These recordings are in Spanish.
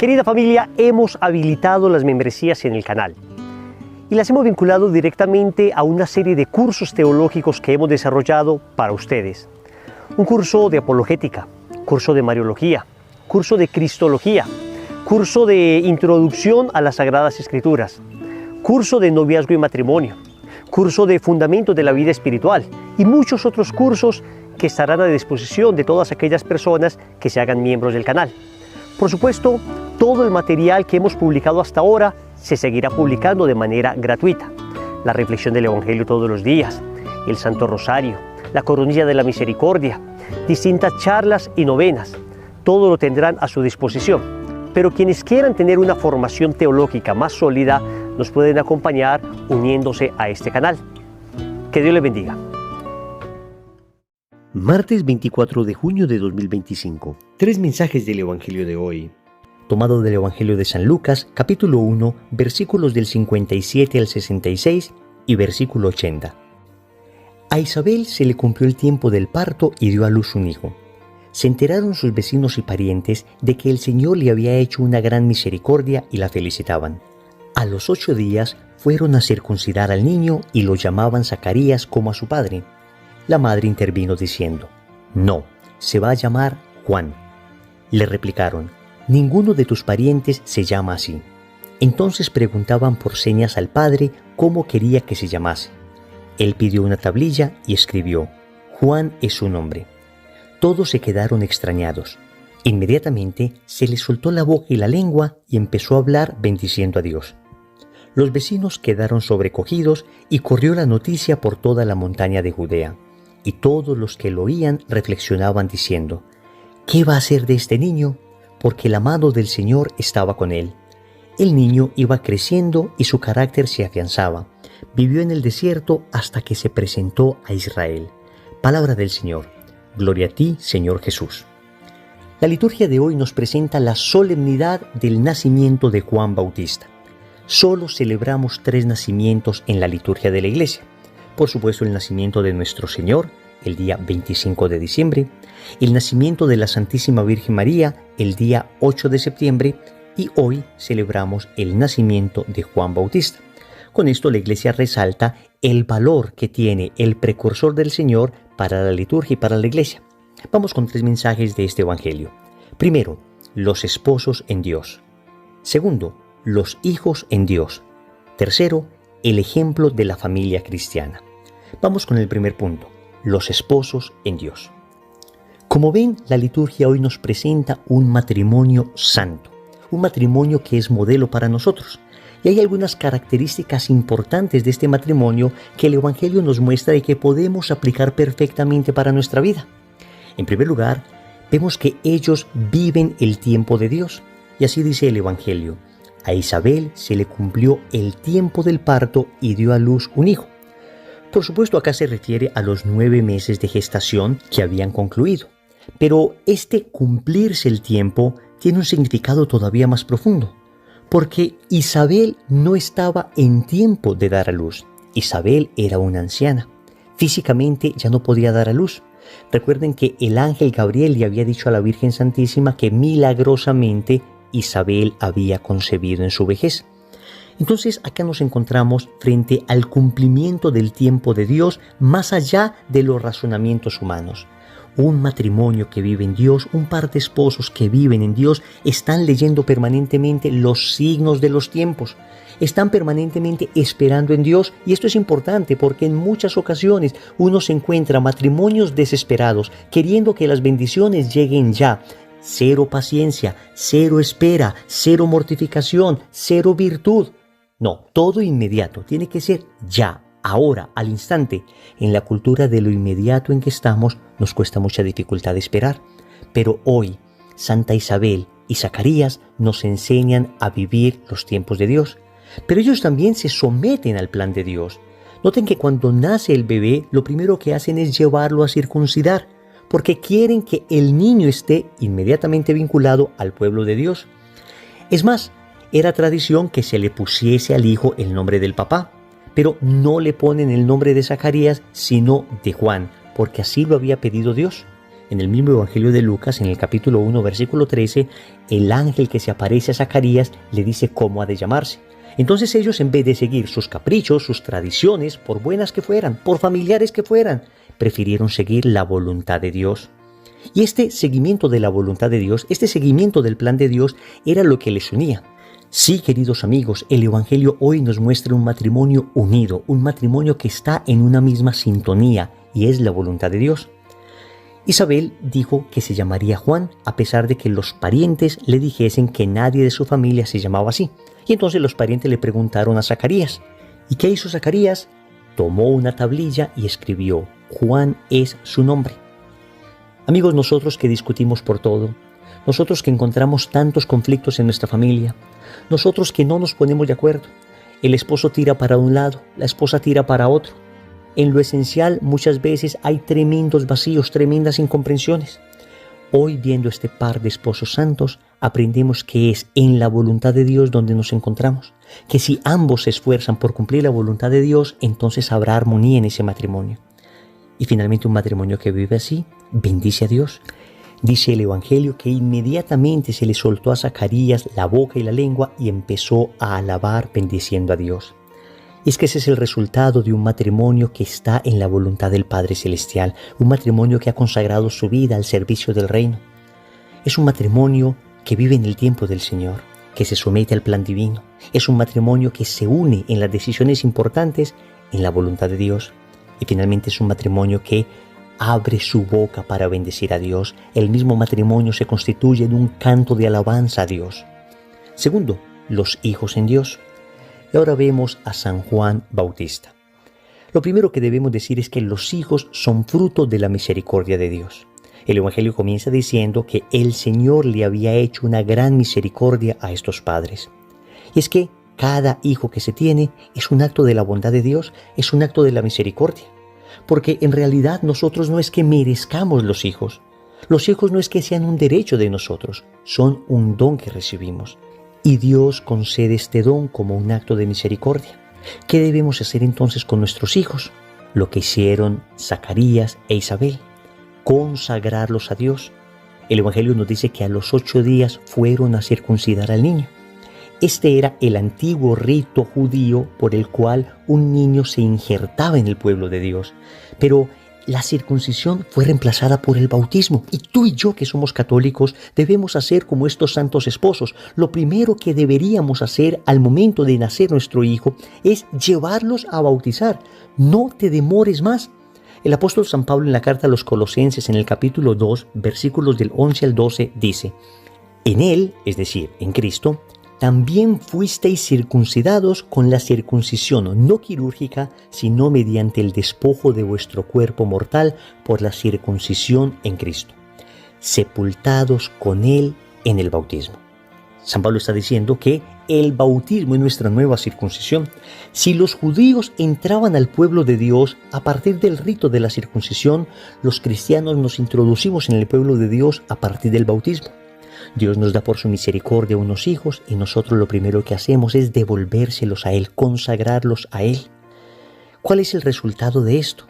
Querida familia, hemos habilitado las membresías en el canal y las hemos vinculado directamente a una serie de cursos teológicos que hemos desarrollado para ustedes. Un curso de apologética, curso de mariología, curso de cristología, curso de introducción a las Sagradas Escrituras, curso de noviazgo y matrimonio, curso de fundamentos de la vida espiritual y muchos otros cursos que estarán a disposición de todas aquellas personas que se hagan miembros del canal. Por supuesto, todo el material que hemos publicado hasta ahora se seguirá publicando de manera gratuita. La reflexión del Evangelio todos los días, el Santo Rosario, la Coronilla de la Misericordia, distintas charlas y novenas, todo lo tendrán a su disposición. Pero quienes quieran tener una formación teológica más sólida, nos pueden acompañar uniéndose a este canal. Que Dios les bendiga. Martes 24 de junio de 2025. 3 mensajes del Evangelio de hoy. Tomado del Evangelio de San Lucas, capítulo 1, versículos del 57 al 66 y versículo 80. A Isabel se le cumplió el tiempo del parto y dio a luz un hijo. Se enteraron sus vecinos y parientes de que el Señor le había hecho una gran misericordia y la felicitaban. A los 8 días fueron a circuncidar al niño y lo llamaban Zacarías como a su padre. La madre intervino diciendo: «No, se va a llamar Juan». Le replicaron: «Ninguno de tus parientes se llama así». Entonces preguntaban por señas al padre cómo quería que se llamase. Él pidió una tablilla y escribió: «Juan es su nombre». Todos se quedaron extrañados. Inmediatamente se le soltó la boca y la lengua y empezó a hablar bendiciendo a Dios. Los vecinos quedaron sobrecogidos y corrió la noticia por toda la montaña de Judea. Y todos los que lo oían reflexionaban diciendo: «¿Qué va a hacer de este niño?», porque la mano del Señor estaba con él. El niño iba creciendo y su carácter se afianzaba. Vivió en el desierto hasta que se presentó a Israel. Palabra del Señor. Gloria a ti, Señor Jesús. La liturgia de hoy nos presenta la solemnidad del nacimiento de Juan Bautista. Solo celebramos 3 nacimientos en la liturgia de la Iglesia. Por supuesto, el nacimiento de nuestro Señor, el día 25 de diciembre, el nacimiento de la Santísima Virgen María, el día 8 de septiembre, y hoy celebramos el nacimiento de Juan Bautista. Con esto la Iglesia resalta el valor que tiene el precursor del Señor para la liturgia y para la Iglesia. Vamos con 3 mensajes de este Evangelio. Primero, los esposos en Dios. Segundo, los hijos en Dios. Tercero, el ejemplo de la familia cristiana. Vamos con el primer punto, los esposos en Dios. Como ven, la liturgia hoy nos presenta un matrimonio santo, un matrimonio que es modelo para nosotros. Y hay algunas características importantes de este matrimonio que el Evangelio nos muestra y que podemos aplicar perfectamente para nuestra vida. En primer lugar, vemos que ellos viven el tiempo de Dios. Y así dice el Evangelio: a Isabel se le cumplió el tiempo del parto y dio a luz un hijo. Por supuesto, acá se refiere a los 9 meses de gestación que habían concluido. Pero este cumplirse el tiempo tiene un significado todavía más profundo, porque Isabel no estaba en tiempo de dar a luz. Isabel era una anciana. Físicamente ya no podía dar a luz. Recuerden que el ángel Gabriel le había dicho a la Virgen Santísima que milagrosamente Isabel había concebido en su vejez. Entonces acá nos encontramos frente al cumplimiento del tiempo de Dios más allá de los razonamientos humanos. Un matrimonio que vive en Dios, un par de esposos que viven en Dios, están leyendo permanentemente los signos de los tiempos. Están permanentemente esperando en Dios, y esto es importante porque en muchas ocasiones uno se encuentra matrimonios desesperados, queriendo que las bendiciones lleguen ya. Cero paciencia, cero espera, cero mortificación, cero virtud. No, todo inmediato, tiene que ser ya, ahora, al instante. En la cultura de lo inmediato en que estamos, nos cuesta mucha dificultad esperar. Pero hoy, Santa Isabel y Zacarías nos enseñan a vivir los tiempos de Dios. Pero ellos también se someten al plan de Dios. Noten que cuando nace el bebé, lo primero que hacen es llevarlo a circuncidar, porque quieren que el niño esté inmediatamente vinculado al pueblo de Dios. Es más, era tradición que se le pusiese al hijo el nombre del papá, pero no le ponen el nombre de Zacarías, sino de Juan, porque así lo había pedido Dios. En el mismo Evangelio de Lucas, en el capítulo 1, versículo 13, el ángel que se aparece a Zacarías le dice cómo ha de llamarse. Entonces ellos, en vez de seguir sus caprichos, sus tradiciones, por buenas que fueran, por familiares que fueran, prefirieron seguir la voluntad de Dios. Y este seguimiento de la voluntad de Dios, este seguimiento del plan de Dios, era lo que les unía. Sí, queridos amigos, el Evangelio hoy nos muestra un matrimonio unido, un matrimonio que está en una misma sintonía, y es la voluntad de Dios. Isabel dijo que se llamaría Juan, a pesar de que los parientes le dijesen que nadie de su familia se llamaba así. Y entonces los parientes le preguntaron a Zacarías. ¿Y qué hizo Zacarías? Tomó una tablilla y escribió: Juan es su nombre. Amigos, nosotros que discutimos por todo, nosotros que encontramos tantos conflictos en nuestra familia, nosotros que no nos ponemos de acuerdo, el esposo tira para un lado, la esposa tira para otro. En lo esencial muchas veces hay tremendos vacíos, tremendas incomprensiones. Hoy, viendo este par de esposos santos, aprendemos que es en la voluntad de Dios donde nos encontramos, que si ambos se esfuerzan por cumplir la voluntad de Dios, entonces habrá armonía en ese matrimonio. Y finalmente, un matrimonio que vive así bendice a Dios. Dice el Evangelio que inmediatamente se le soltó a Zacarías la boca y la lengua y empezó a alabar bendiciendo a Dios. Es que ese es el resultado de un matrimonio que está en la voluntad del Padre Celestial, un matrimonio que ha consagrado su vida al servicio del reino. Es un matrimonio que vive en el tiempo del Señor, que se somete al plan divino. Es un matrimonio que se une en las decisiones importantes en la voluntad de Dios. Y finalmente es un matrimonio que abre su boca para bendecir a Dios. El mismo matrimonio se constituye en un canto de alabanza a Dios. Segundo, los hijos en Dios. Y ahora vemos a San Juan Bautista. Lo primero que debemos decir es que los hijos son fruto de la misericordia de Dios. El Evangelio comienza diciendo que el Señor le había hecho una gran misericordia a estos padres. Y es que cada hijo que se tiene es un acto de la bondad de Dios, es un acto de la misericordia. Porque en realidad nosotros no es que merezcamos los hijos. Los hijos no es que sean un derecho de nosotros, son un don que recibimos. Y Dios concede este don como un acto de misericordia. ¿Qué debemos hacer entonces con nuestros hijos? Lo que hicieron Zacarías e Isabel: consagrarlos a Dios. El Evangelio nos dice que a los 8 días fueron a circuncidar al niño. Este era el antiguo rito judío por el cual un niño se injertaba en el pueblo de Dios. Pero la circuncisión fue reemplazada por el bautismo. Y tú y yo, que somos católicos, debemos hacer como estos santos esposos. Lo primero que deberíamos hacer al momento de nacer nuestro hijo es llevarlos a bautizar. No te demores más. El apóstol San Pablo, en la carta a los Colosenses, en el capítulo 2, versículos del 11 al 12, dice: En Él, es decir, en Cristo, también fuisteis circuncidados con la circuncisión no quirúrgica, sino mediante el despojo de vuestro cuerpo mortal por la circuncisión en Cristo, sepultados con Él en el bautismo. San Pablo está diciendo que el bautismo es nuestra nueva circuncisión. Si los judíos entraban al pueblo de Dios a partir del rito de la circuncisión, los cristianos nos introducimos en el pueblo de Dios a partir del bautismo. Dios nos da por su misericordia unos hijos y nosotros lo primero que hacemos es devolvérselos a Él, consagrarlos a Él. ¿Cuál es el resultado de esto?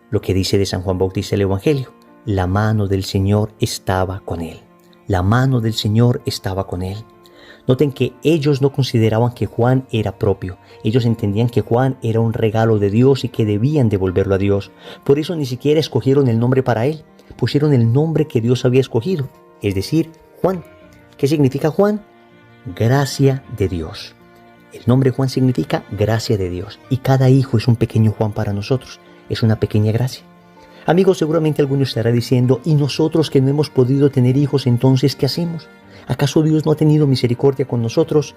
Lo que dice de San Juan Bautista el Evangelio: la mano del Señor estaba con él. La mano del Señor estaba con él. Noten que ellos no consideraban que Juan era propio. Ellos entendían que Juan era un regalo de Dios y que debían devolverlo a Dios. Por eso ni siquiera escogieron el nombre para él. Pusieron el nombre que Dios había escogido, es decir, Juan. ¿Qué significa Juan? Gracia de Dios. El nombre Juan significa gracia de Dios. Y cada hijo es un pequeño Juan para nosotros. Es una pequeña gracia. Amigos, seguramente alguno estará diciendo: ¿y nosotros que no hemos podido tener hijos, entonces qué hacemos? ¿Acaso Dios no ha tenido misericordia con nosotros?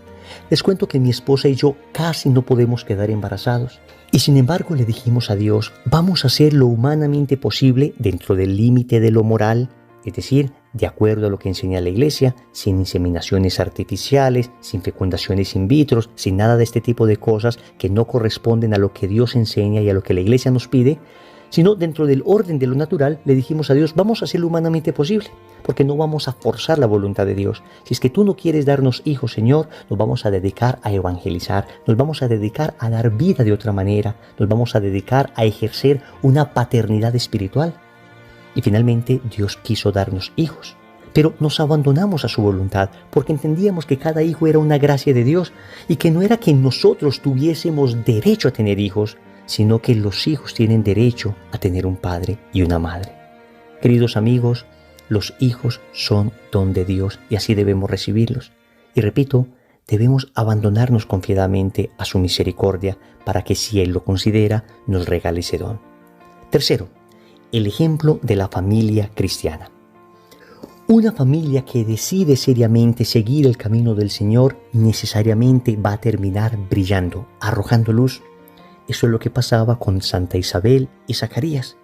Les cuento que mi esposa y yo casi no podemos quedar embarazados. Y sin embargo le dijimos a Dios: vamos a hacer lo humanamente posible dentro del límite de lo moral, es decir, de acuerdo a lo que enseña la Iglesia, sin inseminaciones artificiales, sin fecundaciones in vitro, sin nada de este tipo de cosas que no corresponden a lo que Dios enseña y a lo que la Iglesia nos pide, sino dentro del orden de lo natural. Le dijimos a Dios: vamos a hacer lo humanamente posible, porque no vamos a forzar la voluntad de Dios. Si es que tú no quieres darnos hijos, Señor, nos vamos a dedicar a evangelizar, nos vamos a dedicar a dar vida de otra manera, nos vamos a dedicar a ejercer una paternidad espiritual. Y finalmente Dios quiso darnos hijos. Pero nos abandonamos a su voluntad porque entendíamos que cada hijo era una gracia de Dios y que no era que nosotros tuviésemos derecho a tener hijos, sino que los hijos tienen derecho a tener un padre y una madre. Queridos amigos, los hijos son don de Dios y así debemos recibirlos. Y repito, debemos abandonarnos confiadamente a su misericordia para que si Él lo considera, nos regale ese don. Tercero, el ejemplo de la familia cristiana. Una familia que decide seriamente seguir el camino del Señor necesariamente va a terminar brillando, arrojando luz. Eso es lo que pasaba con Santa Isabel y Zacarías.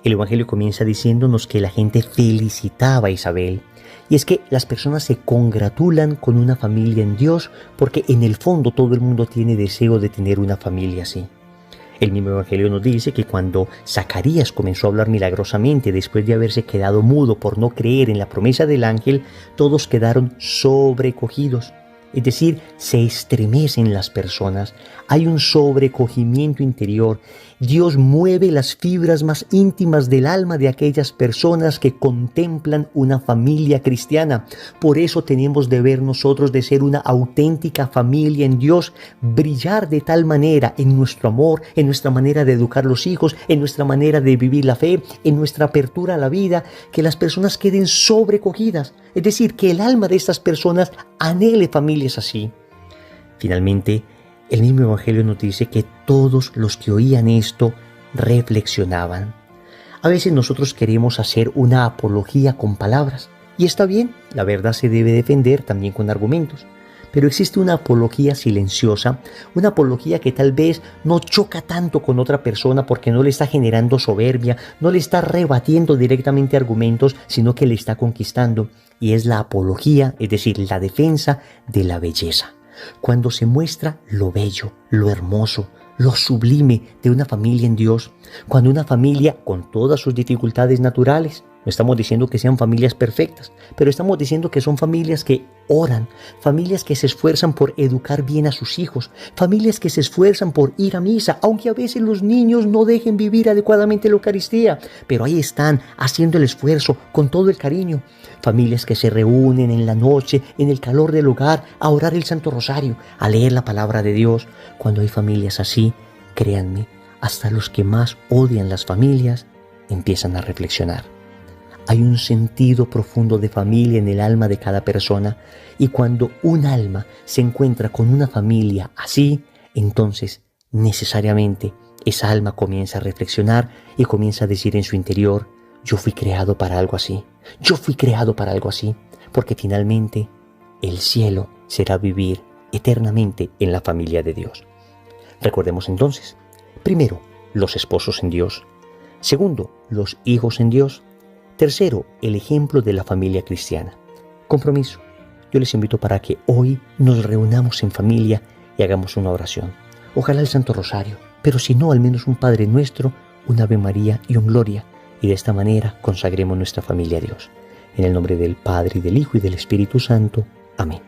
El Evangelio comienza diciéndonos que la gente felicitaba a Isabel. Y es que las personas se congratulan con una familia en Dios porque en el fondo todo el mundo tiene deseo de tener una familia así. El mismo Evangelio nos dice que cuando Zacarías comenzó a hablar milagrosamente después de haberse quedado mudo por no creer en la promesa del ángel, todos quedaron sobrecogidos. Es decir, se estremecen las personas, hay un sobrecogimiento interior. Dios mueve las fibras más íntimas del alma de aquellas personas que contemplan una familia cristiana. Por eso tenemos deber nosotros de ser una auténtica familia en Dios, brillar de tal manera en nuestro amor, en nuestra manera de educar los hijos, en nuestra manera de vivir la fe, en nuestra apertura a la vida, que las personas queden sobrecogidas. Es decir, que el alma de estas personas anhele familias así. Finalmente, el mismo Evangelio nos dice que todos los que oían esto reflexionaban. A veces nosotros queremos hacer una apología con palabras, y está bien, la verdad se debe defender también con argumentos. Pero existe una apología silenciosa, una apología que tal vez no choca tanto con otra persona porque no le está generando soberbia, no le está rebatiendo directamente argumentos, sino que le está conquistando. Y es la apología, es decir, la defensa de la belleza. Cuando se muestra lo bello, lo hermoso, lo sublime de una familia en Dios, cuando una familia con todas sus dificultades naturales, no estamos diciendo que sean familias perfectas, pero estamos diciendo que son familias que oran, familias que se esfuerzan por educar bien a sus hijos, familias que se esfuerzan por ir a misa, aunque a veces los niños no dejen vivir adecuadamente la Eucaristía, pero ahí están haciendo el esfuerzo con todo el cariño. Familias que se reúnen en la noche, en el calor del hogar, a orar el Santo Rosario, a leer la palabra de Dios. Cuando hay familias así, créanme, hasta los que más odian las familias empiezan a reflexionar. Hay un sentido profundo de familia en el alma de cada persona y cuando un alma se encuentra con una familia así, entonces necesariamente esa alma comienza a reflexionar y comienza a decir en su interior: yo fui creado para algo así, yo fui creado para algo así, porque finalmente el cielo será vivir eternamente en la familia de Dios. Recordemos entonces, primero, los esposos en Dios. Segundo, los hijos en Dios. Tercero, el ejemplo de la familia cristiana. Compromiso. Yo les invito para que hoy nos reunamos en familia y hagamos una oración. Ojalá el Santo Rosario, pero si no, al menos un Padre Nuestro, un Ave María y un Gloria. Y de esta manera consagremos nuestra familia a Dios. En el nombre del Padre, y del Hijo, y del Espíritu Santo. Amén.